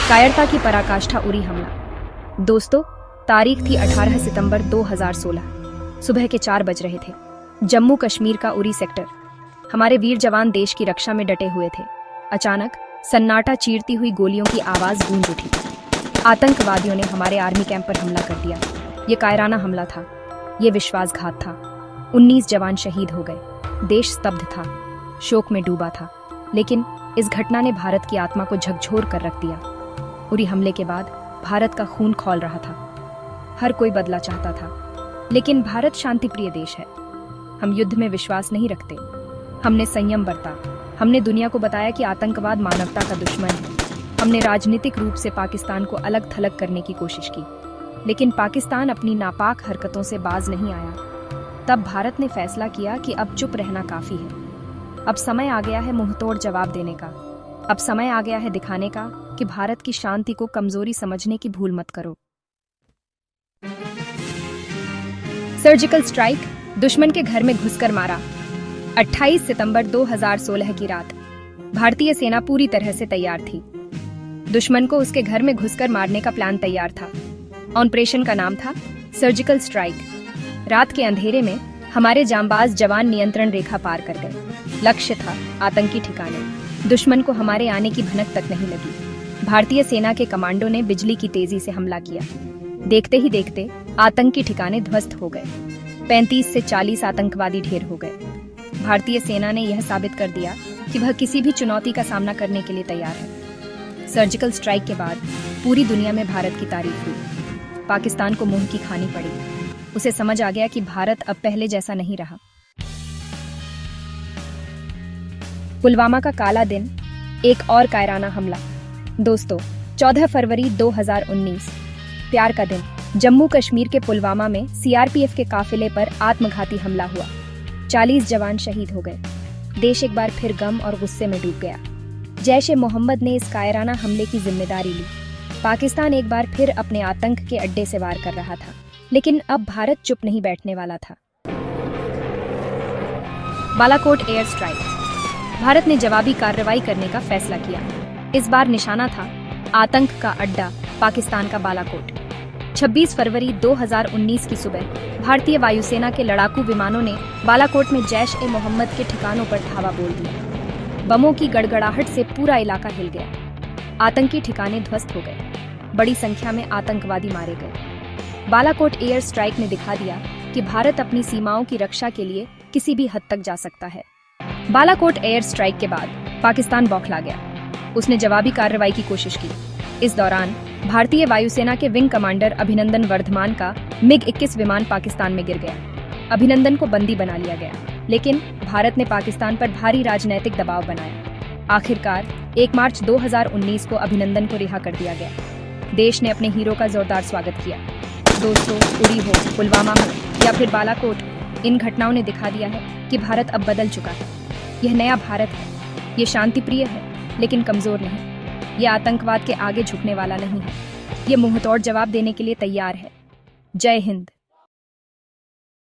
कायरता की पराकाष्ठा उरी हमला। दोस्तों, तारीख थी 18 सितंबर 2016। सुबह के 4 बज रहे थे। जम्मू कश्मीर का उरी सेक्टर। हमारे वीर जवान देश की रक्षा में डटे हुए थे। अचानक सन्नाटा चीरती हुई गोलियों की आवाज गूंज उठी। आतंकवादियों ने हमारे आर्मी कैंप पर हमला कर दिया। ये कायराना हमला था। ये विश्वासघात था। 19 जवान शहीद हो गए। देश स्तब्ध था, शोक में डूबा था। लेकिन इस घटना ने भारत की आत्मा को झकझोर कर रख दिया। उरी हमले के बाद भारत का खून खौल रहा था। हर कोई बदला चाहता था, लेकिन भारत शांतिप्रिय देश है। हम युद्ध में विश्वास नहीं रखते। हमने संयम बरता। हमने दुनिया को बताया कि आतंकवाद मानवता का दुश्मन है। हमने राजनीतिक रूप से पाकिस्तान को अलग थलग करने की कोशिश की, लेकिन पाकिस्तान अपनी नापाक हरकतों से बाज नहीं आया। तब भारत ने फैसला किया कि अब चुप रहना काफी है। अब समय आ गया है मुंहतोड़ जवाब देने का। अब समय आ गया है दिखाने का कि भारत की शांति को कमजोरी समझने की भूल मत करो। सर्जिकल स्ट्राइक, दुश्मन के घर में घुसकर मारा। 28 सितंबर 2016 की रात भारतीय सेना पूरी तरह से तैयार थी। दुश्मन को उसके घर में घुसकर मारने का प्लान तैयार था। ऑपरेशन का नाम था सर्जिकल स्ट्राइक। रात के अंधेरे में हमारे जांबाज जवान नियंत्रण रेखा पार कर गए। लक्ष्य था आतंकी ठिकाने। दुश्मन को हमारे आने की भनक तक नहीं लगी। भारतीय सेना के कमांडो ने बिजली की तेजी से हमला किया। देखते ही देखते आतंकी ठिकाने ध्वस्त हो गए। 35 से 40 आतंकवादी ढेर हो गए। भारतीय सेना ने यह साबित कर दिया कि वह किसी भी चुनौती का सामना करने के लिए तैयार है। सर्जिकल स्ट्राइक के बाद पूरी दुनिया में भारत की तारीफ हुई। पाकिस्तान को मुंह की खानी पड़ी। उसे समझ आ गया कि भारत अब पहले जैसा नहीं रहा। पुलवामा का काला दिन, एक और कायराना हमला। दोस्तों, 14 फरवरी 2019, प्यार का दिन। जम्मू कश्मीर के पुलवामा में सीआरपीएफ के काफिले पर आत्मघाती हमला हुआ। 40 जवान शहीद हो गए। देश एक बार फिर गम और गुस्से में डूब गया। जैश-ए-मोहम्मद ने इस कायराना हमले की जिम्मेदारी ली। पाकिस्तान एक बार फिर अपने आतंक के अड्डे से वार कर रहा था, लेकिन अब भारत चुप नहीं बैठने वाला था। Balakot air strike. भारत ने जवाबी कार्रवाई करने का फैसला किया। इस बार निशाना था आतंक का अड्डा, पाकिस्तान का बालाकोट। 26 फरवरी 2019 की सुबह भारतीय वायुसेना के लड़ाकू विमानों ने बालाकोट में जैश-ए-मोहम्मद के ठिकानों पर धावा बोल दिया। बमों की गड़गड़ाहट से पूरा इलाका हिल गया। आतंकी ठिकाने ध्वस्त हो गए। बड़ी संख्या में आतंकवादी मारे गए। बालाकोट एयर स्ट्राइक ने दिखा दिया कि भारत अपनी सीमाओं की रक्षा के लिए किसी भी हद तक जा सकता है। बालाकोट एयर स्ट्राइक के बाद पाकिस्तान बौखला गया। उसने जवाबी कार्रवाई की कोशिश की। इस दौरान भारतीय वायुसेना के विंग कमांडर अभिनंदन वर्धमान का MiG-21 विमान पाकिस्तान में गिर गया। अभिनंदन को बंदी बना लिया गया, लेकिन भारत ने पाकिस्तान पर भारी राजनैतिक दबाव बनाया। आखिरकार 1 मार्च 2019 को अभिनंदन को रिहा कर दिया गया। देश ने अपने हीरो का जोरदार स्वागत किया। दोस्तों, उरी हो, पुलवामा हो या फिर बालाकोट, इन घटनाओं ने दिखा दिया है कि भारत अब बदल चुका है। यह नया भारत है। ये शांतिप्रिय है, लेकिन कमजोर नहीं। ये आतंकवाद के आगे झुकने वाला नहीं है। ये मुंहतोड़ जवाब देने के लिए तैयार है। जय हिंद।